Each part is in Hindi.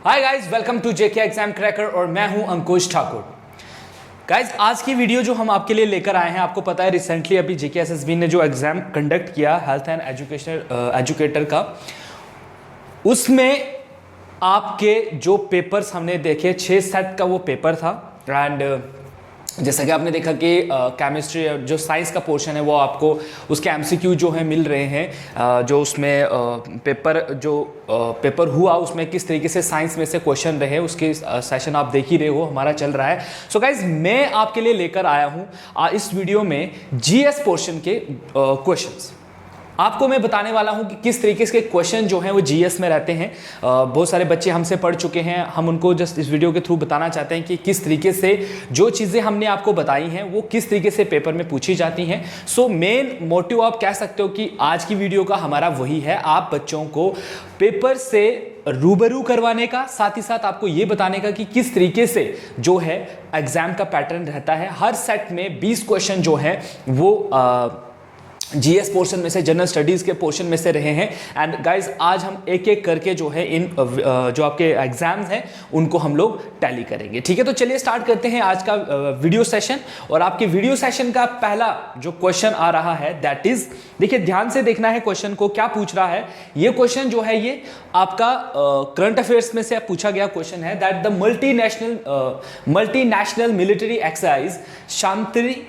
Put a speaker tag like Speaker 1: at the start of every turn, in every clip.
Speaker 1: Hi guys, welcome to JK exam cracker और मैं हूं अंकुश ठाकुर। गाइस, आज की वीडियो जो हम आपके लिए लेकर आए हैं, आपको पता है रिसेंटली अभी जेके एसएसबी ने जो एग्जाम कंडक्ट किया हेल्थ एंड एजुकेटर का, उसमें आपके जो पेपर्स हमने देखे 6 सेट का वो पेपर था। एंड जैसा कि आपने देखा कि केमिस्ट्री जो साइंस का पोर्शन है वो आपको उसके एमसीक्यू जो है मिल रहे हैं, जो उसमें पेपर हुआ उसमें किस तरीके से साइंस में से क्वेश्चन रहे उसके सेशन आप देख ही रहे हो, हमारा चल रहा है। सो गाइज, मैं आपके लिए लेकर आया हूँ इस वीडियो में जीएस पोर्शन के क्वेश्चंस। आपको मैं बताने वाला हूं कि किस तरीके के क्वेश्चन जो हैं वो जीएस में रहते हैं। बहुत सारे बच्चे हमसे पढ़ चुके हैं, हम उनको जस्ट इस वीडियो के थ्रू बताना चाहते हैं कि किस तरीके से जो चीज़ें हमने आपको बताई हैं वो किस तरीके से पेपर में पूछी जाती हैं। सो मेन मोटिव आप कह सकते हो कि आज की वीडियो का हमारा वही है, आप बच्चों को पेपर से रूबरू करवाने का, साथ ही साथ आपको ये बताने का कि किस तरीके से जो है एग्जाम का पैटर्न रहता है। हर सेट में 20 क्वेश्चन जो है वो जीएस पोर्शन में से, जनरल स्टडीज के पोर्शन में से रहे हैं। एंड गाइज, आज हम एक एक करके जो है इन जो आपके एग्जाम्स हैं उनको हम लोग टैली करेंगे। ठीक है, तो चलिए स्टार्ट करते हैं आज का वीडियो सेशन। और आपके वीडियो सेशन का पहला जो क्वेश्चन आ रहा है दैट इज, देखिए ध्यान से देखना है क्वेश्चन को, क्या पूछ रहा है। ये क्वेश्चन जो है ये आपका करंट अफेयर्स में से पूछा गया क्वेश्चन है that the multinational military exercise Shanti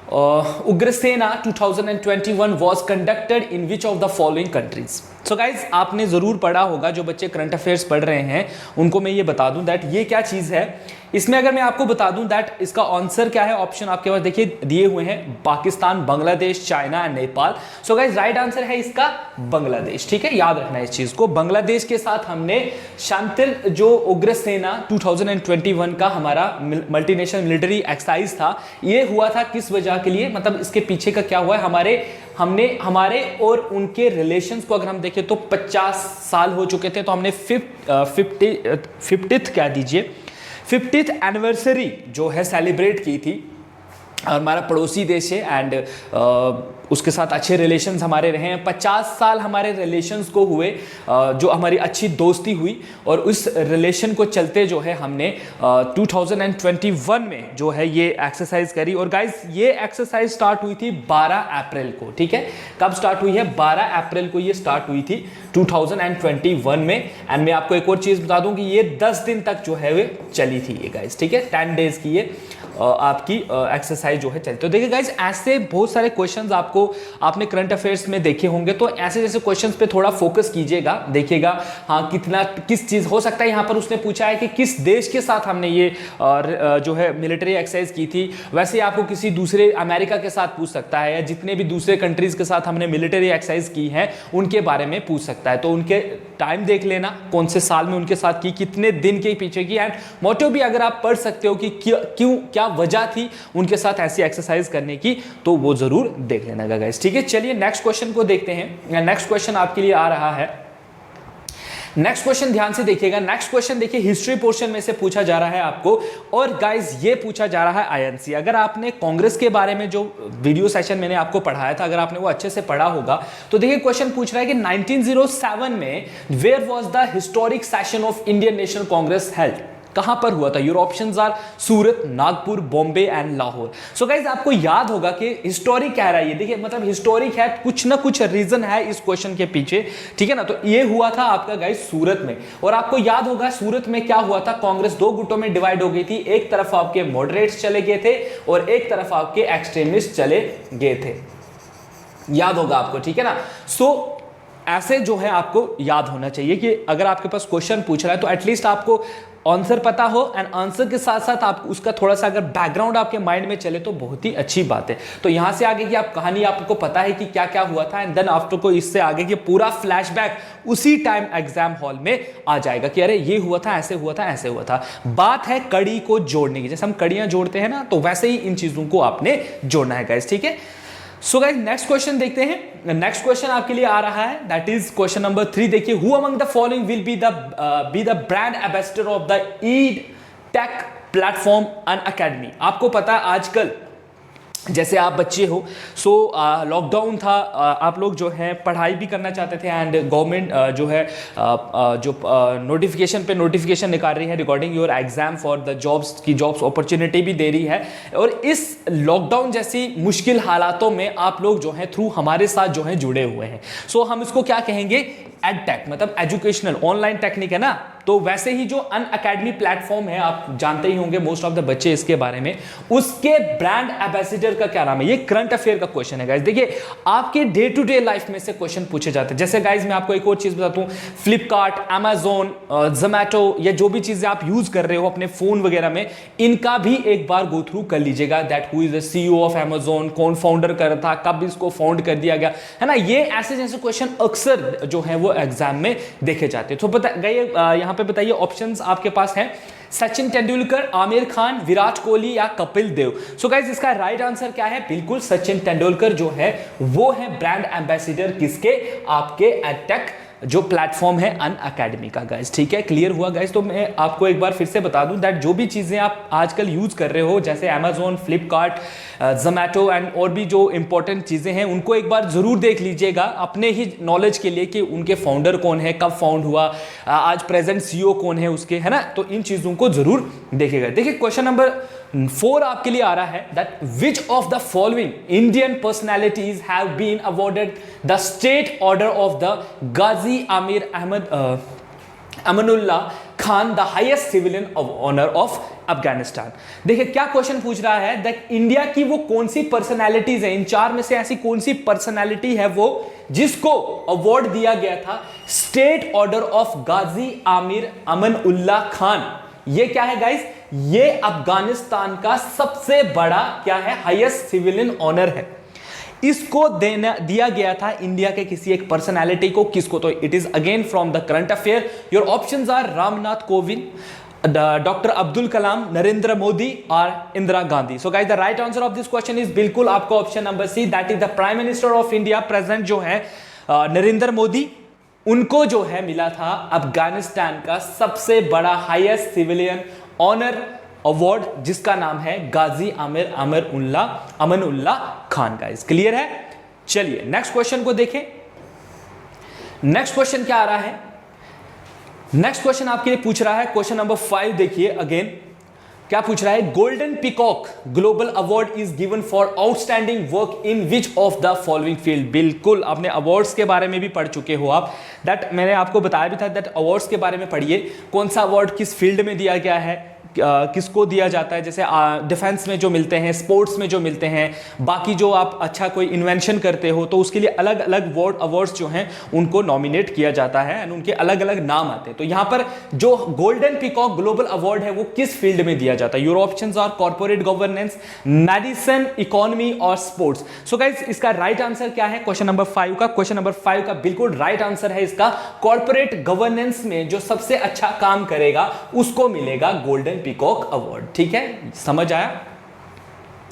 Speaker 1: Ugrasena 2021 was conducted in which of the following countries? So guys, आपने जरूर पढ़ा होगा, जो बच्चे करंट अफेयर्स पढ़ रहे हैं उनको मैं ये बता दूं दैट ये क्या चीज है। इसमें अगर मैं आपको बता दूं दैट इसका आंसर क्या है, ऑप्शन आपके पास देखिए दिए हुए हैं, Pakistan, Bangladesh, China and Nepal. So guys, right answer है इसका बांग्लादेश। ठीक है, याद रखना है इस चीज को। बांग्लादेश के साथ हमने शांति जो उग्रसेना 2021 का हमारा मल्टीनेशनल मिलिट्री एक्सरसाइज था, ये हुआ था किस वजह के लिए, मतलब इसके पीछे का क्या हुआ है। हमारे और उनके रिलेशंस को अगर हम देखें तो 50 साल हो चुके थे, तो हमने 50th कह दीजिए 50th एनिवर्सरी जो है सेलिब्रेट की थी। और हमारा पड़ोसी देश है एंड उसके साथ अच्छे रिलेशंस हमारे रहे हैं। 50 साल हमारे रिलेशंस को हुए, जो हमारी अच्छी दोस्ती हुई, और उस रिलेशन को चलते जो है हमने 2021 में जो है ये एक्सरसाइज करी। और गाइज, ये एक्सरसाइज स्टार्ट हुई थी 12 अप्रैल को। ठीक है, कब स्टार्ट हुई है? 12 अप्रैल को ये स्टार्ट हुई थी 2021 में। एंड मैं आपको एक और चीज बता दूं कि ये 10 दिन तक जो है वे चली थी ये गाइज। ठीक है, 10 डेज की ये आपकी एक्सरसाइज जो है चलती। तो देखिए गाइज, ऐसे बहुत सारे क्वेश्चंस आपने करंट अफेयर्स में देखे होंगे, तो ऐसे जैसे क्वेश्चंस पे थोड़ा फोकस कीजिएगा, देखिएगा हाँ किस चीज हो सकता है। यहां पर उसने पूछा है कि किस देश के साथ हमने ये जो है मिलिट्री एक्सरसाइज की थी। वैसे आपको किसी दूसरे अमेरिका के साथ पूछ सकता है, या जितने भी दूसरे कंट्रीज के साथ हमने मिलिट्री एक्सरसाइज की है उनके बारे में पूछ सकता है। तो उनके टाइम देख लेना, कौन से साल में उनके साथ की, कितने दिन के पीछे की, एंड मोटिव भी अगर आप पढ़ सकते हो कि क्यों क्या वजह थी उनके साथ ऐसी एक्सरसाइज करने की, तो वो जरूर देख लेना गाइस। ठीक है, चलिए नेक्स्ट क्वेश्चन को देखते हैं। नेक्स्ट क्वेश्चन आपके लिए आ रहा है, नेक्स्ट क्वेश्चन ध्यान से देखिएगा। नेक्स्ट क्वेश्चन देखिए हिस्ट्री पोर्शन में से पूछा जा रहा है आपको, और गाइस ये पूछा जा रहा है आईएनसी। अगर आपने कांग्रेस के बारे में जो वीडियो सेशन मैंने आपको पढ़ाया था, अगर आपने वो अच्छे से पढ़ा होगा, तो देखिए क्वेश्चन पूछ रहा है कि 1907 में where was the historic session of Indian National Congress held? कहां पर हुआ था? Your options are Surat, Nagpur, Bombay and Lahore. So guys, आपको याद होगा कि हिस्टोरिक कह रहा है ये, देखिए मतलब हिस्टोरिक है, कुछ ना कुछ रीजन है इस क्वेश्चन के पीछे। ठीक है ना, तो ये हुआ था आपका गाइज सूरत में। और आपको याद होगा सूरत में क्या हुआ था, कांग्रेस 2 गुटों में डिवाइड हो गई थी। एक तरफ आपके मॉडरेट्स चले गए थे और एक तरफ आपके एक्सट्रीमिस्ट चले गए थे, याद होगा आपको। ठीक है ना, सो ऐसे जो है आपको याद होना चाहिए कि अगर आपके पास क्वेश्चन पूछ रहा है तो एटलीस्ट आपको आंसर पता हो, एंड आंसर के साथ साथ आप उसका थोड़ा सा अगर बैकग्राउंड आपके माइंड में चले तो बहुत ही अच्छी बात है। तो यहां से आगे की आप कहानी आपको पता है कि क्या क्या हुआ था, एंड देन आफ्टर को इससे आगे की पूरा फ्लैशबैक उसी टाइम एग्जाम हॉल में आ जाएगा कि अरे ये हुआ था, ऐसे हुआ था, ऐसे हुआ था। बात है कड़ी को जोड़ने की, जैसे हम कड़ियां जोड़ते हैं ना, तो वैसे ही इन चीजों को आपने जोड़ना है गाइस। ठीक है, सो गाइस नेक्स्ट क्वेश्चन देखते हैं। नेक्स्ट क्वेश्चन आपके लिए आ रहा है दैट इज क्वेश्चन नंबर 3। देखिए, who among the following will be the brand ambassador of the ed tech platform and academy? आपको पता है आजकल जैसे आप बच्चे हो, सो लॉकडाउन था, आप लोग जो है पढ़ाई भी करना चाहते थे एंड गवर्नमेंट जो है जो नोटिफिकेशन पे नोटिफिकेशन निकाल रही है regarding your exam for the jobs की जॉब्स अपॉर्चुनिटी भी दे रही है। और इस लॉकडाउन जैसी मुश्किल हालातों में आप लोग जो है थ्रू हमारे साथ जो है जुड़े हुए हैं। सो हम इसको क्या कहेंगे, एडटेक, मतलब एजुकेशनल ऑनलाइन टेक्निक है ना। तो वैसे ही जो अनअकैडमी प्लेटफॉर्म है, आप जानते ही होंगे मोस्ट ऑफ द बच्चे इसके बारे में, उसके ब्रांड एम्बेसडर का क्या नाम है। ये करंट अफेयर का क्वेश्चन है गाइस। देखिए आपके डे टू डे लाइफ में से क्वेश्चन पूछे जाते हैं। जैसे गाइस मैं आपको एक और चीज बताता हूं, फ्लिपकार्ट, अमेजोन, जोमैटो, या जो भी चीजें आप यूज कर रहे हो अपने फोन वगैरह में, इनका भी एक बार गो थ्रू कर लीजिएगा। That who is the CEO of Amazon, कौन फाउंडर कर रहा था, कब इसको फाउंड कर दिया गया, है ना। ये ऐसे जैसे क्वेश्चन अक्सर जो है वो एग्जाम में देखे जाते हैं। तो बताइए यहां पे बताइए, ऑप्शंस आपके पास हैं सचिन तेंदुलकर, आमिर खान, विराट कोहली या कपिल देव। सो गाइस इसका राइट आंसर क्या है, बिल्कुल सचिन तेंदुलकर जो है वो है ब्रांड एम्बेसडर किसके, आपके एडटेक जो प्लेटफॉर्म है अनअकैडमी का गाइस। ठीक है, क्लियर हुआ गाइस। तो मैं आपको एक बार फिर से बता दूं दैट जो भी चीजें आप आजकल यूज कर रहे हो, जैसे अमेजोन, फ्लिपकार्ट, जोमैटो एंड और भी जो इंपॉर्टेंट चीजें हैं, उनको एक बार जरूर देख लीजिएगा अपने ही नॉलेज के लिए कि उनके फाउंडर कौन है, कब फाउंड हुआ, आज प्रेजेंट सीईओ कौन है उसके, है ना। तो इन चीजों को जरूर देखेगा। देखिए क्वेश्चन नंबर 4 आपके लिए आ रहा है that which of the following Indian personalities have been awarded the state order of the Ghazi Amir Amanullah Khan the highest civilian honour of Afghanistan. देखिए क्या क्वेश्चन पूछ रहा है दैट इंडिया की वो कौन सी पर्सनैलिटीज है, इन 4 में से ऐसी कौन सी पर्सनैलिटी है वो जिसको अवार्ड दिया गया था स्टेट ऑर्डर ऑफ गाजी आमिर अमनुल्लाह खान। ये क्या है गाइस, ये अफगानिस्तान का सबसे बड़ा क्या है, हाईएस्ट सिविलियन ऑनर है। इसको दिया गया था इंडिया के किसी एक पर्सनालिटी को, किसको, तो it is again from the current affair. Your options are Ramnath Kovind, doctor Abdul Kalam, Narendra Modi और Indira Gandhi. So guys the right answer of this question is बिल्कुल आपका option number C, that is the prime minister of India present जो है नरेंद्र मोदी। उनको जो है मिला था अफगानिस्तान का सबसे बड़ा हाईएस्ट सिविलियन ऑनर अवार्ड, जिसका नाम है गाजी आमिर अमनुल्लाह खान। गाइस क्लियर है। चलिए नेक्स्ट क्वेश्चन को देखें। नेक्स्ट क्वेश्चन क्या आ रहा है, नेक्स्ट क्वेश्चन आपके लिए पूछ रहा है क्वेश्चन नंबर 5। देखिए अगेन क्या पूछ रहा है, golden peacock global award is given for outstanding work in which of the following field. बिल्कुल आपने अवार्ड्स के बारे में भी पढ़ चुके हो आप, दैट मैंने आपको बताया भी था दैट अवार्ड्स के बारे में पढ़िए, कौन सा अवार्ड किस फील्ड में दिया गया है, किसको दिया जाता है। जैसे डिफेंस में जो मिलते हैं, स्पोर्ट्स में जो मिलते हैं, बाकी जो आप अच्छा कोई इन्वेंशन करते हो तो उसके लिए अलग अलग अवार्ड्स जो हैं उनको नॉमिनेट किया जाता है एंड उनके अलग अलग नाम आते हैं। तो यहां पर जो गोल्डन पीकॉक ग्लोबल अवार्ड है वो किस फील्ड में दिया जाता है। Your options are corporate governance, medicine, economy और स्पोर्ट्स। सो गाइस इसका राइट आंसर क्या है क्वेश्चन नंबर 5 का, क्वेश्चन नंबर 5 का बिल्कुल राइट आंसर है इसका कॉर्पोरेट गवर्नेंस में जो सबसे अच्छा काम करेगा उसको मिलेगा गोल्डन पीकॉक अवार्ड। ठीक है, समझ आया।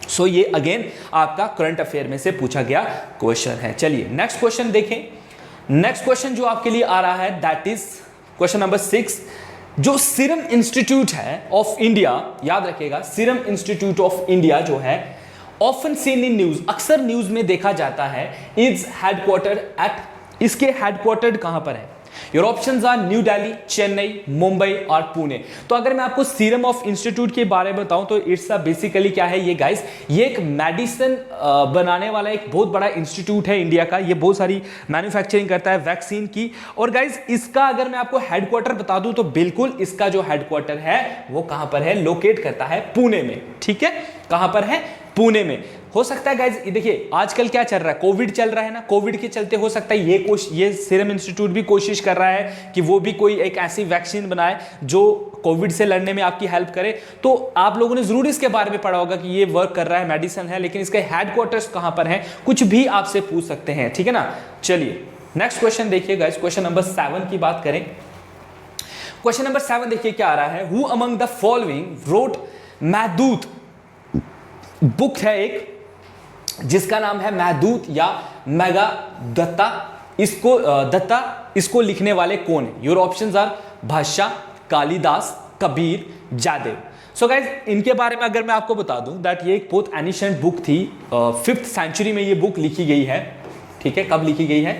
Speaker 1: सो ये अगेन आपका करंट अफेयर में से पूछा गया क्वेश्चन है। चलिए नेक्स्ट क्वेश्चन देखें। नेक्स्ट क्वेश्चन जो आपके लिए आ रहा है दैट इज क्वेश्चन नंबर 6। जो सीरम इंस्टीट्यूट है ऑफ इंडिया, याद रखिएगा सीरम इंस्टीट्यूट ऑफ इंडिया जो है ऑफन सीन इन न्यूज, अक्सर न्यूज में देखा जाता है, इज हेडक्वार्टर्ड एट, इसके हेडक्वार्टर्ड कहां पर है। Your options are New Delhi, Chennai, Mumbai और पुणे। तो अगर मैं आपको सीरम ऑफ इंस्टीट्यूट के बारे में बताऊं तो इट्स बेसिकली क्या है ये गाइस, ये एक मेडिसिन बनाने वाला एक बहुत बड़ा इंस्टीट्यूट है इंडिया का। ये बहुत सारी मैन्युफैक्चरिंग करता है वैक्सीन की। और गाइस इसका अगर मैं आपको हेडक्वार्टर बता दूं तो बिल्कुल इसका जो हेडक्वार्टर है वो कहां पर है, लोकेट करता है पुणे में। ठीक है, कहां पर है, पुणे में। हो सकता है गाइज देखिए आजकल क्या चल रहा है, कोविड चल रहा है ना, कोविड के चलते हो सकता है ये सीरम इंस्टीट्यूट भी कोशिश कर रहा है कि वो भी कोई एक ऐसी वैक्सीन बनाए जो कोविड से लड़ने में आपकी हेल्प करे। तो आप लोगों ने जरूर इसके बारे में पढ़ा होगा कि ये वर्क कर रहा है, मेडिसिन है, लेकिन इसके हेडक्वार्टर्स कहां पर है कुछ भी आपसे पूछ सकते हैं। ठीक है ना। चलिए नेक्स्ट क्वेश्चन देखिए गाइज, क्वेश्चन नंबर 7 की बात करें। क्वेश्चन नंबर 7 देखिए क्या आ रहा है, who among the following wrote Meghdoot. Book है एक जिसका नाम है मेघदूत या मेघदत्ता। इसको लिखने वाले कौन है। योर ऑप्शंस आर भाषा, कालिदास, कबीर, जयदेव। सो गाइज इनके बारे में अगर मैं आपको बता दूं दैट ये एक बहुत एनिशेंट बुक थी, 5th सेंचुरी में ये बुक लिखी गई है, ठीक है। कब लिखी गई है?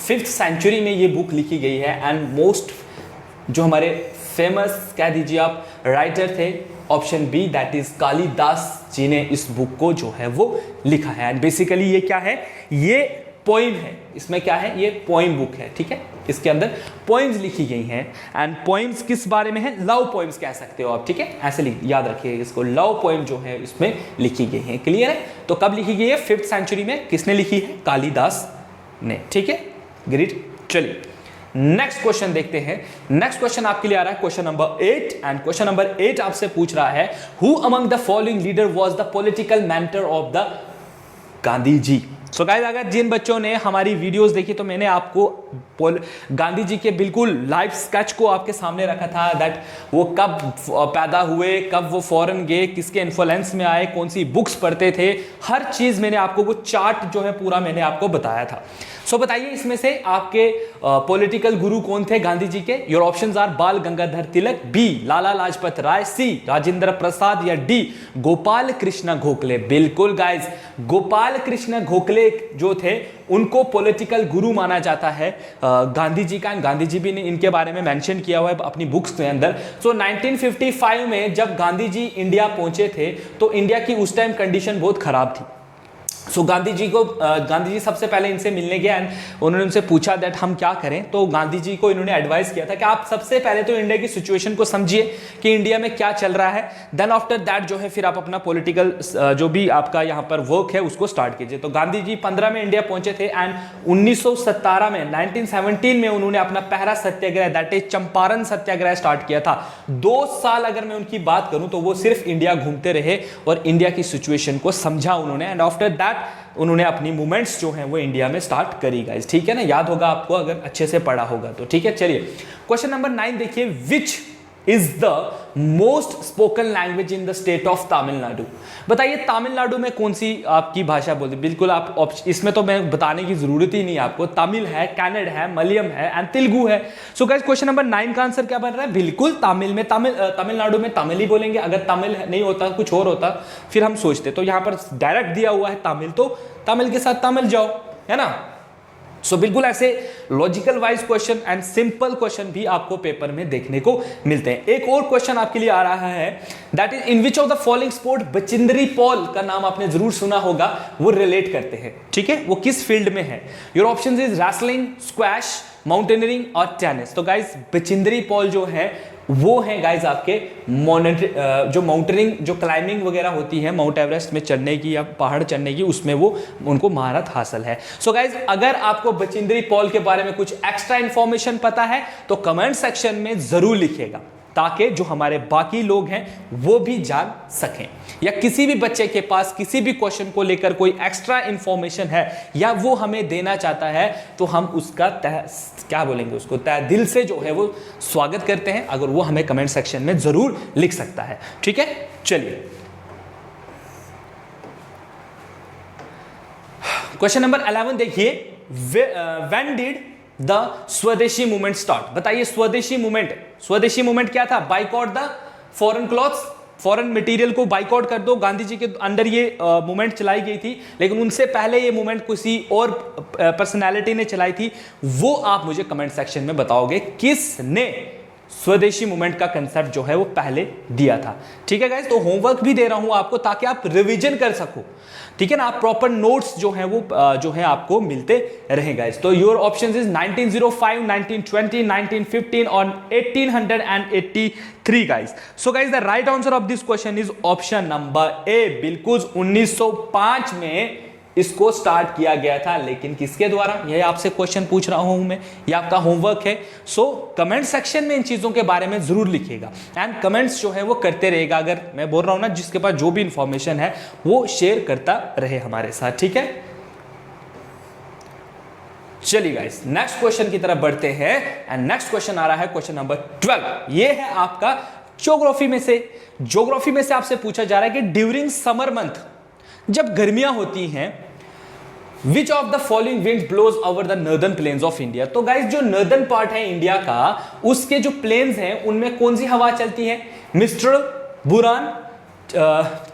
Speaker 1: 5th सेंचुरी में ये बुक लिखी गई है। एंड मोस्ट जो हमारे फेमस कह दीजिए आप राइटर थे, option B that is Kalidas ji ने इस बुक को जो है वो लिखा है। एंड बेसिकली ये क्या है? ये पोइम है। इसमें क्या है? ये पोइम बुक है, ठीक है। इसके अंदर पोइम्स लिखी गई हैं। एंड पोइम्स किस बारे में है? लव पोइम्स कह सकते हो आप, ठीक है। ऐसे याद रखिए इसको, लव पोइम जो है इसमें लिखी गई है। क्लियर है? तो कब लिखी गई है? 5th सेंचुरी में। किसने लिखी है? कालिदास ने, ठीक है। ग्रेट। चलिए नेक्स्ट क्वेश्चन देखते हैं। नेक्स्ट क्वेश्चन आपके लिए आ रहा है question number 8। And question number 8 आपसे पूछ रहा है who among the following leader was the political mentor of the Gandhi ji. So guys अगर जिन बच्चों ने हमारी वीडियोस देखी तो मैंने आपको गांधी जी के बिल्कुल लाइफ स्केच को आपके सामने रखा था, दैट वो कब पैदा हुए, कब वो फॉरेन गए, किसके इन्फ्लुएंस में आए, कौन सी बुक्स पढ़ते थे, हर चीज मैंने आपको वो चार्ट जो है पूरा मैंने आपको बताया था। सो बताइए इसमें से आपके पॉलिटिकल गुरु कौन थे गांधी जी के? योर ऑप्शंस आर बाल गंगाधर तिलक, बी लाला लाजपत राय, सी राजेंद्र प्रसाद, या डी गोपाल कृष्ण गोखले। बिल्कुल गाइस, गोपाल कृष्ण गोखले जो थे उनको पॉलिटिकल गुरु माना जाता है गांधी जी का। गांधी जी भी ने इनके बारे में मेंशन किया हुआ है अपनी बुक्स के अंदर। सो 1955 में जब गांधी जी इंडिया पहुंचे थे तो इंडिया की उस टाइम कंडीशन बहुत खराब थी। सो गांधी जी सबसे पहले इनसे मिलने गए एंड उन्होंने उनसे पूछा दैट हम क्या करें। तो गांधी जी को इन्होंने एडवाइस किया था कि आप सबसे पहले तो इंडिया की सिचुएशन को समझिए कि इंडिया में क्या चल रहा है, देन आफ्टर दैट जो है फिर आप अपना पॉलिटिकल जो भी आपका यहाँ पर वर्क है उसको स्टार्ट कीजिए। तो गांधी जी 15 में इंडिया पहुंचे थे एंड 1917 में 1917 में उन्होंने अपना पहला satyagraha that is Champaran satyagraha start किया था। 2 साल अगर मैं उनकी बात करूं तो वो सिर्फ इंडिया घूमते रहे और इंडिया की सिचुएशन को समझा उन्होंने। एंड आफ्टर दैट उन्होंने अपनी मूवमेंट्स जो हैं वो इंडिया में स्टार्ट करी गाइस, ठीक है ना। याद होगा आपको अगर अच्छे से पढ़ा होगा तो, ठीक है। चलिए क्वेश्चन नंबर 9 देखिए, which is the most spoken language in the state of Tamil Nadu. बताइए तमिलनाडु में कौन सी आपकी भाषा बोलते हैं? बिल्कुल आप इसमें तो मैं बताने की जरूरत ही नहीं आपको, तमिल है, कन्नड़ है, मलयालम है एंड तेलुगु है। सो गाइस क्वेश्चन नंबर 9 का आंसर क्या बन रहा है? बिल्कुल तमिल में, तमिलनाडु में तमिल ही बोलेंगे। अगर तमिल नहीं होता कुछ और होता फिर हम सोचते। तो यहां पर डायरेक्ट दिया हुआ है तमिल, तो तमिल के साथ तमिल जाओ, है ना। सो बिल्कुल ऐसे logical wise question and simple question भी आपको पेपर में देखने को मिलते हैं। एक और क्वेश्चन आपके लिए आ रहा है that is in which of the following sport Bachendri Pal का नाम आपने जरूर सुना होगा, वो रिलेट करते हैं, ठीक है। वो किस फील्ड में है? Your options is wrestling, squash, mountaineering और टेनिस। तो गाइस बचिंद्री पॉल जो है वो है गाइस आपके जो माउंटेनिंग जो क्लाइंबिंग वगैरह होती है माउंट एवरेस्ट में चढ़ने की या पहाड़ चढ़ने की, उसमें वो उनको महारत हासिल है। सो गाइस अगर आपको बचिंद्री पॉल के बारे में कुछ एक्स्ट्रा इंफॉर्मेशन पता है तो कमेंट सेक्शन में जरूर लिखिएगा, ताकि जो हमारे बाकी लोग हैं वो भी जान सकें, या किसी भी बच्चे के पास किसी भी क्वेश्चन को लेकर कोई एक्स्ट्रा इंफॉर्मेशन है या वो हमें देना चाहता है तो हम उसका क्या बोलेंगे उसको तहे दिल से जो है वो स्वागत करते हैं, अगर वो हमें कमेंट सेक्शन में जरूर लिख सकता है, ठीक है। चलिए क्वेश्चन नंबर 11 देखिए, व्हेन डिड द स्वदेशी मूवमेंट स्टार्ट। बताइए स्वदेशी मूवमेंट क्या था? Boycott the foreign clothes, foreign material को बाइकआउट कर दो। गांधी जी के अंडर ये मूवमेंट चलाई गई थी, लेकिन उनसे पहले ये मूवमेंट किसी और पर्सनालिटी ने चलाई थी। वो आप मुझे कमेंट सेक्शन में बताओगे किसने स्वदेशी मूवमेंट का कंसेप्ट जो है वो पहले दिया था, ठीक है गाइस। तो होमवर्क भी दे रहा हूं आपको ताकि आप रिवीजन कर सको, ठीक है ना। आप प्रॉपर नोट्स जो है वो जो है आपको मिलते रहे गाइस। तो योर ऑप्शंस इज 1905, 1920, 1915 और 1883 guys. So guys the right answer of this question is option number A. बिल्कुल 1905 में इसको स्टार्ट किया गया था, लेकिन किसके द्वारा? यह आपसे क्वेश्चन पूछ रहा हूं मैं, ये आपका होमवर्क है। सो कमेंट सेक्शन में इन चीजों के बारे में जरूर लिखिएगा एंड कमेंट्स जो है वो करते रहेगा। अगर मैं बोल रहा हूं ना, जिसके पास जो भी इंफॉर्मेशन है वो शेयर करता रहे हमारे साथ, ठीक है। चलिए गाइस नेक्स्ट क्वेश्चन की तरफ बढ़ते हैं एंड नेक्स्ट क्वेश्चन आ रहा है क्वेश्चन नंबर 12। ये है आपका ज्योग्राफी में से आपसे पूछा जा रहा है कि ड्यूरिंग समर मंथ, जब गर्मियां होती हैं, which of the following wind blows over the northern plains of India. तो गाइस जो नॉर्दर्न पार्ट है इंडिया का, उसके जो प्लेन्स हैं उनमें कौन सी हवा चलती है? मिस्ट्रल, बुरान,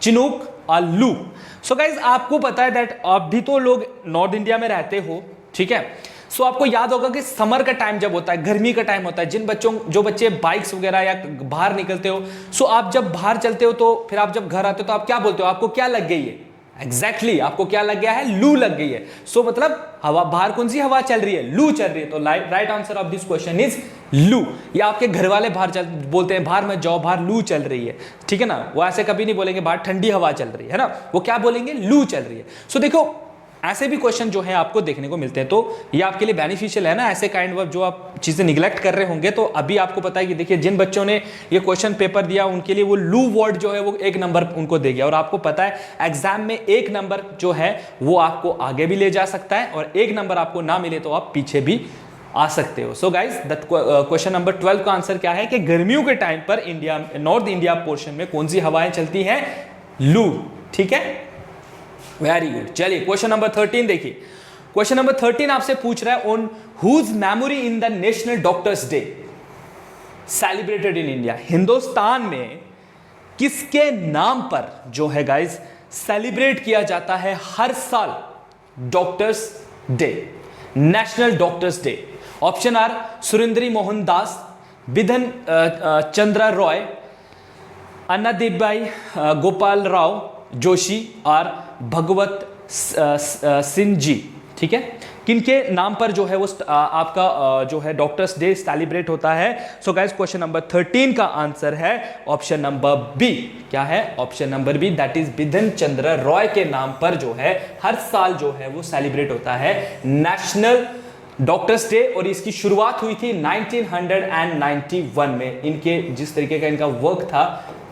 Speaker 1: चिनूक और लू। सो गाइज आपको पता है दैट आप भी तो लोग नॉर्थ इंडिया में रहते हो, ठीक है। सो आपको याद होगा कि समर का टाइम जब होता है, गर्मी का टाइम होता है, जो बच्चे बाइक्स वगैरह या बाहर निकलते हो, सो आप जब बाहर चलते हो तो फिर आप जब घर आते हो तो आप क्या बोलते हो, आपको क्या लग गई है? एग्जैक्टली आपको क्या लग गया है? लू लग गई है। सो मतलब हवा, बाहर कौन सी हवा चल रही है? लू चल रही है। तो right answer of this question is लू। या आपके घर वाले बाहर बोलते हैं बाहर मत जाओ, बाहर लू चल रही है, ठीक है ना। वो ऐसे कभी नहीं बोलेंगे बाहर ठंडी हवा चल रही है ना, वो क्या बोलेंगे? लू चल रही है। सो देखो ऐसे भी क्वेश्चन जो है आपको देखने को मिलते हैं, तो ये आपके लिए बेनिफिशियल है ना, ऐसे काइंड ऑफ जो आप चीजें निगलेक्ट कर रहे होंगे। तो अभी आपको पता है कि देखिए जिन बच्चों ने ये क्वेश्चन पेपर दिया उनके लिए वो लू वर्ड जो है वो 1 नंबर उनको दे गया। और आपको पता है एग्जाम में 1 नंबर जो है वो आपको आगे भी ले जा सकता है, और 1 नंबर आपको ना मिले तो आप पीछे भी आ सकते हो। सो गाइज क्वेश्चन नंबर 12 का आंसर क्या है कि गर्मियों के टाइम पर इंडिया, नॉर्थ इंडिया पोर्शन में कौन सी हवाएं चलती हैं? लू, ठीक है, वेरी गुड। चलिए क्वेश्चन नंबर 13 देखिए। क्वेश्चन नंबर 13 आपसे पूछ रहा है on whose memory in the national doctors day celebrated in India. Hindustan में किसके नाम पर जो है गाइज सेलिब्रेट किया जाता है हर साल doctors day, national doctors day? Option are Surendri Mohan Das, Bidhan Chandra Roy, Anandibai Gopal Rao Joshi और भगवत सिंह जी, ठीक है। किनके नाम पर जो है वो आपका जो है डॉक्टर्स डे सेलिब्रेट होता है? सो गाइस क्वेश्चन नंबर 13 का आंसर है ऑप्शन नंबर बी। क्या है? Option number B, that is Bidhan Chandra Roy के नाम पर जो है हर साल जो है वो सेलिब्रेट होता है नेशनल डॉक्टर्स डे। और इसकी शुरुआत हुई थी 1991 में। इनके जिस तरीके का इनका वर्क था,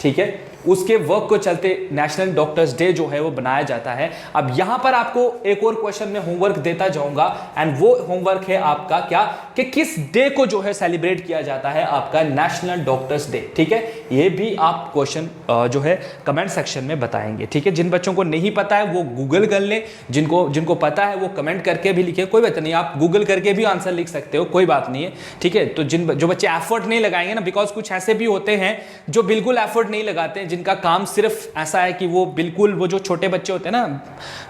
Speaker 1: ठीक है, उसके वर्क को चलते नेशनल डॉक्टर्स डे जो है वो बनाया जाता है। अब यहां पर आपको एक और क्वेश्चन में होमवर्क देता जाऊंगा, एंड वो होमवर्क है आपका क्या कि किस डे को जो है सेलिब्रेट किया जाता है आपका नेशनल डॉक्टर्स डे, ठीक है। ये भी आप क्वेश्चन जो है कमेंट सेक्शन में बताएंगे, ठीक है। जिन बच्चों को नहीं पता है वो गूगल कर ले, जिनको पता है वो कमेंट करके भी लिखे, कोई बात नहीं, आप गूगल करके भी आंसर लिख सकते हो, कोई बात नहीं है, ठीक है। तो जो बच्चे एफर्ट नहीं लगाएंगे ना, बिकॉज कुछ ऐसे भी होते हैं जो बिल्कुल एफर्ट नहीं लगाते हैं, जिनका काम सिर्फ ऐसा है कि वो बिल्कुल, वो जो छोटे बच्चे होते हैं ना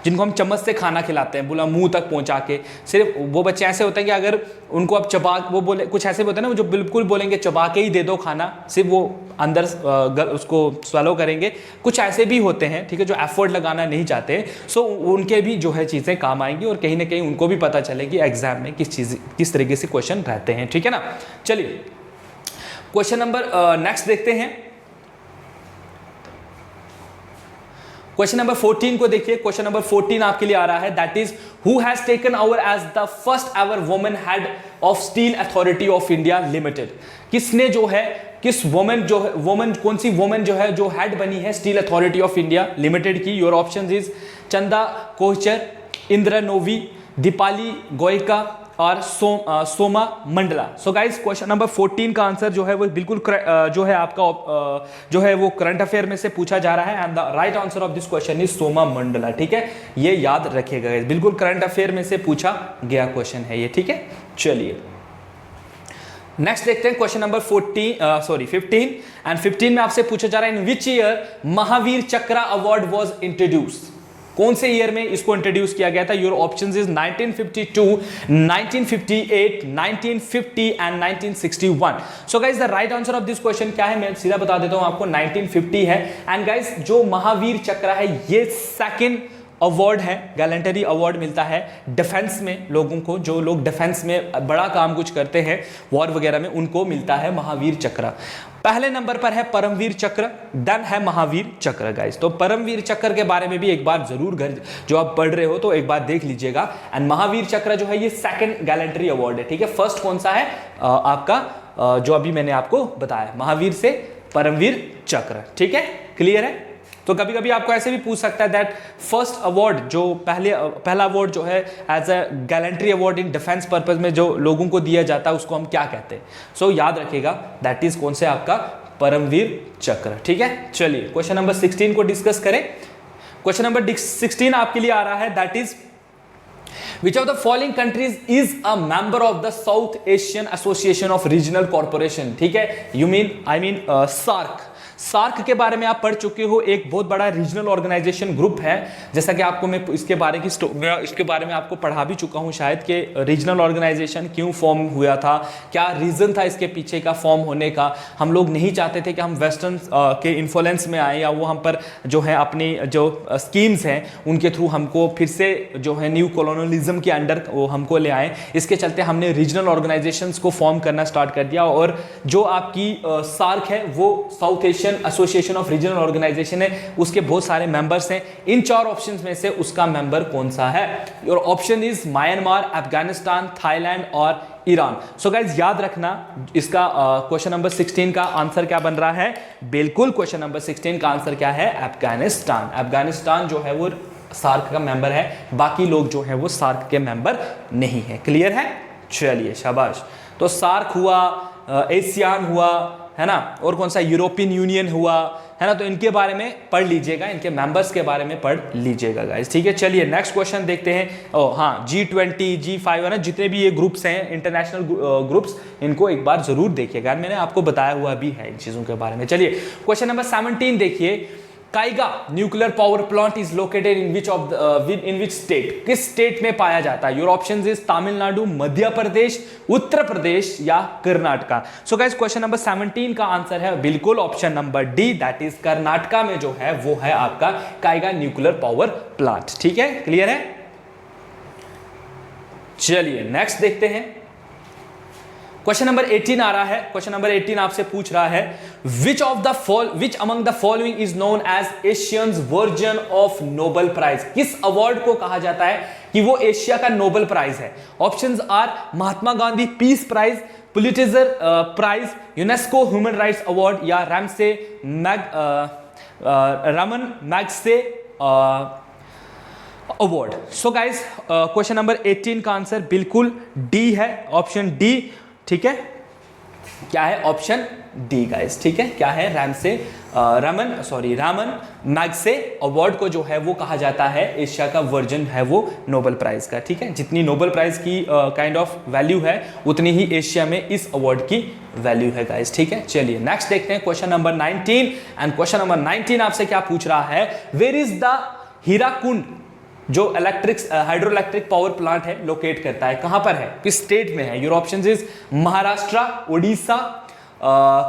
Speaker 1: जिनको हम चम्मच से खाना खिलाते हैं बोला मुंह तक पहुंचा के, सिर्फ वो बच्चे ऐसे होते हैं कि अगर उनको अब चबा, वो बोले कुछ ऐसे होते हैं ना वो जो बिल्कुल बोलेंगे चबा के ही दे दो खाना, सिर्फ वो अंदर उसको स्वैलो करेंगे। कुछ ऐसे भी होते हैं, ठीक है, जो एफर्ट लगाना नहीं चाहते। सो उनके भी जो है चीज़ें काम आएंगी और कहीं ना कहीं उनको भी पता चलेगी एग्जाम में किस तरीके से क्वेश्चन रहते हैं, ठीक है ना। चलिए क्वेश्चन नंबर नेक्स्ट देखते हैं। क्वेश्चन नंबर 14 को देखिए। क्वेश्चन नंबर 14 आपके लिए आ रहा है, that is who has taken over as the first ever women head of Steel Authority of India Limited. किसने जो है, किस वुमेन जो है, वुमेन कौन सी वुमेन जो है जो हेड बनी है steel Authority of India limited की? Your options is Chanda Kochhar, Indira नोवी, Deepali गोयका और सोमा मंडला। सो गाइस क्वेश्चन नंबर 14 का आंसर जो है वो बिल्कुल जो है आपका जो है वो करंट अफेयर में से पूछा जा रहा है, and the right answer of this question is Soma Mandla, ठीक है। ये याद रखिएगा, बिल्कुल करंट अफेयर में से पूछा गया क्वेश्चन है ये, ठीक है। चलिए नेक्स्ट देखते हैं क्वेश्चन नंबर 15 एंड 15 में आपसे पूछा जा रहा है इन विच ईयर महावीर चक्र अवार्ड वाज इंट्रोड्यूस्ड। कौन से ईयर में इसको इंट्रोड्यूस किया गया था? Your options is 1952, 1958, 1950 and 1961। So guys the right answer of this question क्या है, मैं सीधा बता देता हूं आपको, 1950 है। एंड गाइस जो महावीर चक्र है ये सेकंड अवार्ड है, गैलेंटरी अवार्ड मिलता है डिफेंस में लोगों को, जो लोग डिफेंस में बड़ा काम कुछ करते हैं वॉर वगैरह में, उनको मिलता है महावीर चक्र। पहले नंबर पर है परमवीर चक्र, देन है महावीर चक्र गाइस। तो परमवीर चक्र के बारे में भी एक बार जरूर घर जो आप पढ़ रहे हो तो एक बार देख लीजिएगा। एंड महावीर चक्र जो है ये सेकंड गैलेंटरी अवार्ड है, ठीक है। फर्स्ट कौन सा है आपका जो अभी मैंने आपको बताया, महावीर से परमवीर चक्र, ठीक है, क्लियर है। तो कभी कभी आपको ऐसे भी पूछ सकता है दैट फर्स्ट अवार्ड जो पहला अवार्ड जो है as a gallantry award in defence purpose में जो लोगों को दिया जाता है उसको हम क्या कहते हैं? सो याद रखिएगा दैट इज कौन से आपका परमवीर चक्र, ठीक है। चलिए क्वेश्चन नंबर 16 को डिस्कस करें। क्वेश्चन नंबर 16 आपके लिए आ रहा है, that is Which of the following countries is a member of the South Asian Association of Regional Corporation? ठीक है, I mean SAARC। सार्क के बारे में आप पढ़ चुके हो, एक बहुत बड़ा रीजनल ऑर्गेनाइजेशन ग्रुप है, जैसा कि आपको मैं इसके बारे में आपको पढ़ा भी चुका हूं शायद, कि रीजनल ऑर्गेनाइजेशन क्यों फॉर्म हुआ था, क्या रीजन था इसके पीछे का फॉर्म होने का। हम लोग नहीं चाहते थे कि हम वेस्टर्न के इन्फ्लुएंस में आए, या वो हम पर जो है अपनी जो स्कीम्स हैं उनके थ्रू हमको फिर से जो है न्यू कॉलोनलिज्म के अंडर वो हमको ले आए। इसके चलते हमने रीजनल ऑर्गेनाइजेशंस को फॉर्म करना स्टार्ट कर दिया, और जो आपकी सार्क है वो South Asian Association of Regional Organisation है, उसके बहुत सारे मेंबर्स हैं। इन 4 ऑप्शंस में से उसका मेंबर कौन सा है? और option is Myanmar, Afghanistan, Thailand और ईरान। सो गाइज याद रखना, इसका क्वेश्चन नंबर 16 का आंसर क्या बन रहा है? बिल्कुल क्वेश्चन नंबर 16 का आंसर क्या है? अफगानिस्तान। अफगानिस्तान जो है वो सार्क का मेंबर है, बाकी लोग जो है वो सार्क के मेंबर नहीं है। क्लियर है? चलिए शाबाश। तो सार्क हुआ, एशियान हुआ, है ना, और कौन सा यूरोपियन यूनियन हुआ, है ना, तो इनके बारे में पढ़ लीजिएगा, इनके मेंबर्स के बारे में पढ़ लीजिएगा गाइस। ठीक है, चलिए नेक्स्ट क्वेश्चन देखते हैं। हाँ, G20, G5 है ना, जितने भी ये ग्रुप्स हैं इंटरनेशनल ग्रुप्स, इनको एक बार जरूर देखिएगा, मैंने आपको बताया हुआ भी है इन चीजों के बारे में। चलिए क्वेश्चन नंबर 17 देखिए। Kaiga nuclear power plant is located in which state? किस स्टेट में पाया जाता है? Your options is Tamil Nadu, Madhya Pradesh, Uttar Pradesh या Karnataka. So guys question number 17 का आंसर है बिल्कुल option number D, that is Karnataka में जो है वो है आपका काइगा न्यूक्लियर पावर प्लांट। ठीक है, क्लियर है? चलिए नेक्स्ट देखते हैं। क्वेश्चन नंबर 18 आ रहा है। क्वेश्चन नंबर 18 आपसे पूछ रहा है which among the following is known as Asian's version of Nobel prize? किस अवार्ड को कहा जाता है कि वो एशिया का नोबेल प्राइज है? Options are Mahatma Gandhi peace prize, Pulitzer prize, UNESCO human rights award या Raman Magsaysay award. So guys question number 18 का आंसर बिल्कुल डी है, ऑप्शन डी। ठीक है, क्या है? Option D guys. ठीक है, क्या है? रामन मैग्सेसे अवार्ड को जो है वो कहा जाता है एशिया का वर्जन है वो नोबेल प्राइज का। ठीक है, जितनी नोबेल प्राइज की काइंड ऑफ वैल्यू है उतनी ही एशिया में इस अवार्ड की वैल्यू है गाइस। ठीक है, चलिए नेक्स्ट देखते हैं question number 19। And question number 19 आपसे क्या पूछ रहा है? वेयर इज द हीराकुंड जो हाइड्रो इलेक्ट्रिक पावर प्लांट है लोकेट करता है? कहां पर है, किस स्टेट में है? Your options is Maharashtra, Odisha,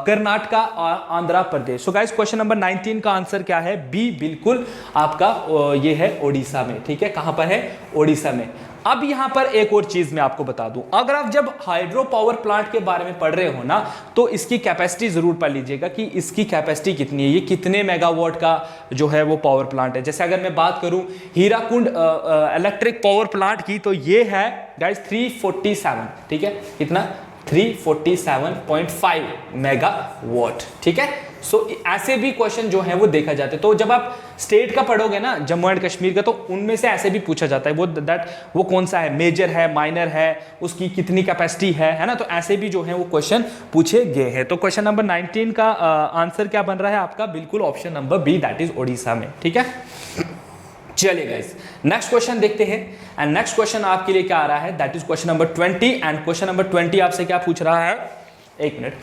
Speaker 1: Karnataka और आंध्र प्रदेश। सो गाइस क्वेश्चन नंबर 19 का आंसर क्या है? बी, बिल्कुल आपका ये है ओडिशा में। ठीक है, कहां पर है? ओडिशा में। अब यहां पर एक और चीज मैं आपको बता दूं, अगर आप जब हाइड्रो पावर प्लांट के बारे में पढ़ रहे हो ना, तो इसकी कैपेसिटी जरूर पढ़ लीजिएगा कि इसकी कैपेसिटी कितनी है, ये कितने मेगावाट का जो है वो पावर प्लांट है। जैसे अगर मैं बात करूं हीराकुंड इलेक्ट्रिक पावर प्लांट की, तो ये है गाइस 347। ठीक है, कितना? 347.5 मेगावाट। ठीक है, सो ऐसे भी क्वेश्चन जो है वो देखा जाता है। तो जब आप स्टेट का पढ़ोगे ना, जम्मू एंड कश्मीर का, तो उनमें से ऐसे भी पूछा जाता है वो कौन सा है, मेजर है, माइनर है, उसकी कितनी कैपेसिटी है ना, तो ऐसे भी जो है वो क्वेश्चन पूछे गए हैं। तो क्वेश्चन नंबर 19 का आंसर क्या बन रहा है आपका? बिल्कुल option number B, that is Odisha में। ठीक है, चलिए गाइस नेक्स्ट क्वेश्चन देखते हैं। एंड नेक्स्ट क्वेश्चन आपके लिए क्या आ रहा है? That is question number 20। And question number 20 आपसे क्या पूछ रहा है? एक मिनट।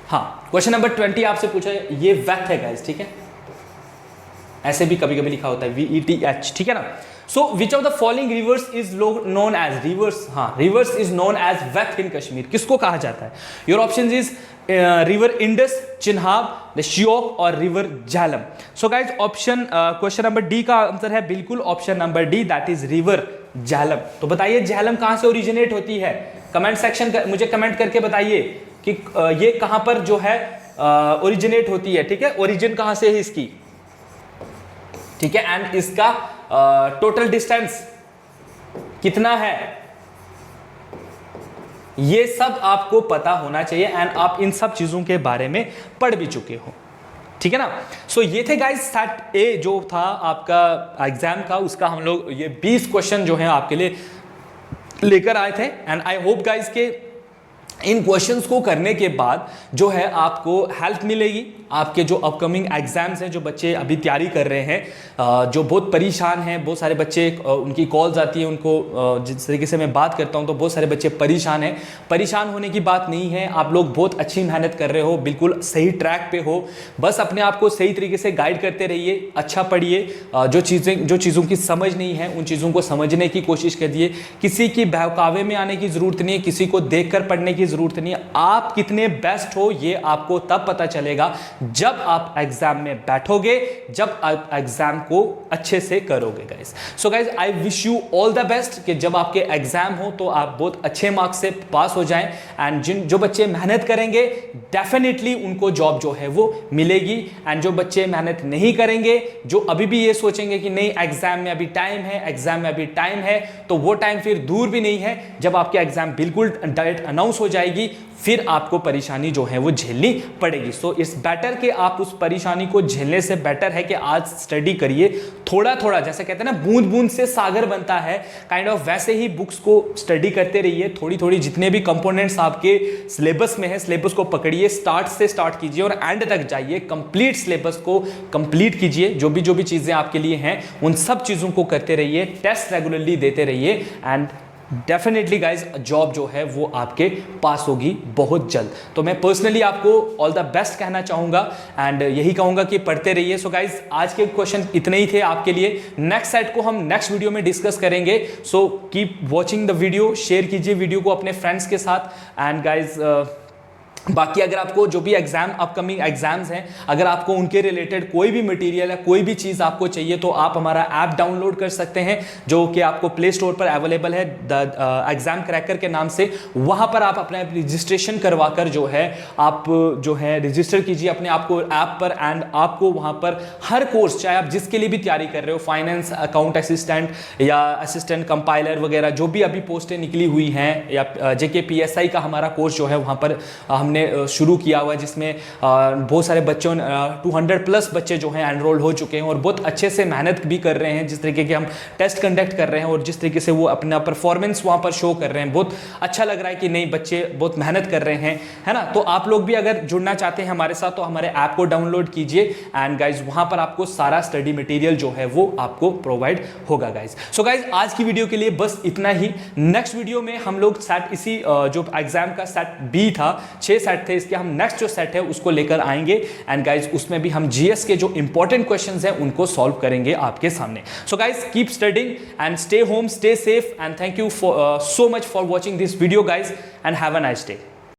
Speaker 1: हाँ, क्वेश्चन नंबर 20 आपसे पूछा है, ये वेथ है गाइस। ठीक है, ऐसे भी कभी कभी लिखा होता है VETH। ठीक है ना। So which of the following rivers is known as rivers? हाँ, rivers is known as Veth in Kashmir. किसको कहा जाता है? Your option is river Indus, Chenab, Shyok और river Jhelum. So guys option question number D का आंसर है बिल्कुल option number D, that is river Jhelum. तो बताइए झेलम कहां से ओरिजिनेट होती है? कमेंट सेक्शन मुझे कमेंट करके बताइए कि ये कहां पर जो है ओरिजिनेट होती है। ठीक है, ओरिजिन कहां से है इसकी? ठीक है, एंड इसका टोटल डिस्टेंस कितना है, ये सब आपको पता होना चाहिए। एंड आप इन सब चीजों के बारे में पढ़ भी चुके हो। ठीक है ना। सो ये थे गाइस सेट ए जो था आपका एग्जाम का, उसका हम लोग ये 20 क्वेश्चन जो है आपके लिए लेकर आए थे। एंड आई होप गाइस के इन क्वेश्चंस को करने के बाद जो है आपको हेल्प मिलेगी आपके जो अपकमिंग एग्जाम्स हैं, जो बच्चे अभी तैयारी कर रहे हैं, जो बहुत परेशान हैं, बहुत सारे बच्चे उनकी कॉल्स आती है उनको, जिस तरीके से मैं बात करता हूं तो बहुत सारे बच्चे परेशान हैं। परेशान होने की बात नहीं है, आप लोग बहुत अच्छी मेहनत कर रहे हो, बिल्कुल सही ट्रैक पे हो, बस अपने आप को सही तरीके से गाइड करते रहिए, अच्छा पढ़िए, जो चीज़ों की समझ नहीं है उन चीज़ों को समझने की कोशिश करिए। किसी की बहकावे में आने की ज़रूरत नहीं है, किसी को देख कर पढ़ने की ज़रूरत नहीं है। आप कितने बेस्ट हो ये आपको तब पता चलेगा जब आप एग्जाम में बैठोगे, जब आप एग्जाम को अच्छे से करोगे guys. So guys I wish you all the best कि जब आपके एग्जाम हो तो आप बहुत अच्छे मार्क्स से पास हो जाएं। एंड जो बच्चे मेहनत करेंगे डेफिनेटली उनको जॉब जो है वो मिलेगी। एंड जो बच्चे मेहनत नहीं करेंगे, जो अभी भी ये सोचेंगे कि नहीं एग्जाम में अभी टाइम है, एग्जाम में अभी टाइम है, तो वो टाइम फिर दूर भी नहीं है। जब आपके एग्जाम बिल्कुल डेट अनाउंस हो जाएगी फिर आपको परेशानी जो है वो झेलनी पड़ेगी। सो इट्स बेटर कि आप उस परेशानी को झेलने से बेटर है कि आज स्टडी करिए थोड़ा थोड़ा, जैसे कहते हैं ना बूंद बूंद से सागर बनता है, काइंड ऑफ वैसे ही बुक्स को स्टडी करते रहिए थोड़ी थोड़ी। जितने भी कंपोनेंट्स आपके सिलेबस में है, सिलेबस को पकड़िए, स्टार्ट से स्टार्ट कीजिए और एंड तक जाइए, कंप्लीट सिलेबस को कंप्लीट कीजिए। जो भी चीज़ें आपके लिए हैं उन सब चीज़ों को करते रहिए, टेस्ट रेगुलरली देते रहिए एंड डेफिनेटली गाइज जॉब जो है वो आपके पास होगी बहुत जल्द। तो मैं पर्सनली आपको ऑल द बेस्ट कहना चाहूँगा एंड यही कहूँगा कि पढ़ते रहिए। सो गाइज आज के क्वेश्चन इतने ही थे आपके लिए। नेक्स्ट सेट को हम नेक्स्ट वीडियो में डिस्कस करेंगे। So keep watching the video, share कीजिए वीडियो को अपने फ्रेंड्स के साथ। एंड गाइज बाकी अगर आपको जो भी एग्जाम अपकमिंग एग्जाम्स हैं, अगर आपको उनके रिलेटेड कोई भी मटेरियल या कोई भी चीज़ आपको चाहिए तो आप हमारा ऐप डाउनलोड कर सकते हैं, जो कि आपको प्ले स्टोर पर अवेलेबल है द एग्जाम क्रैकर के नाम से। वहाँ पर आप अपना रजिस्ट्रेशन करवा कर जो है आप जो है रजिस्टर कीजिए अपने आप को ऐप पर। एंड आपको वहाँ पर हर कोर्स, चाहे आप जिसके लिए भी तैयारी कर रहे हो, फाइनेंस, अकाउंट असिस्टेंट या असिस्टेंट कंपाइलर वगैरह जो भी अभी पोस्टें निकली हुई हैं, या JK PSI का हमारा कोर्स जो है वहाँ पर हमने शुरू किया हुआ है, जिसमें बहुत सारे बच्चों 200+ बच्चे जो हैं एनरोल हो चुके हैं और बहुत अच्छे से मेहनत भी कर रहे हैं। जिस तरीके के हम टेस्ट कंडक्ट कर रहे हैं और जिस तरीके से वो अपना परफॉर्मेंस वहाँ पर शो कर रहे हैं, बहुत अच्छा लग रहा है कि नहीं बच्चे बहुत मेहनत कर रहे हैं, है ना। तो आप लोग भी अगर जुड़ना चाहते हैं हमारे साथ तो हमारे ऐप को डाउनलोड कीजिए एंड गाइज वहाँ पर आपको सारा स्टडी मटेरियल जो है वो आपको प्रोवाइड होगा गाइज। सो गाइज आज की वीडियो के लिए बस इतना ही। नेक्स्ट वीडियो में हम लोग सेट इसी जो एग्जाम का सेट B था, 6 सेट थे, इसके हम नेक्स्ट जो सेट है उसको लेकर आएंगे एंड गाइज उसमें भी हम GS के जो इंपॉर्टेंट क्वेश्चंस हैं उनको सॉल्व करेंगे आपके सामने। So guys keep studying and stay home, stay safe and thank you so much for watching this video guys and have a nice day.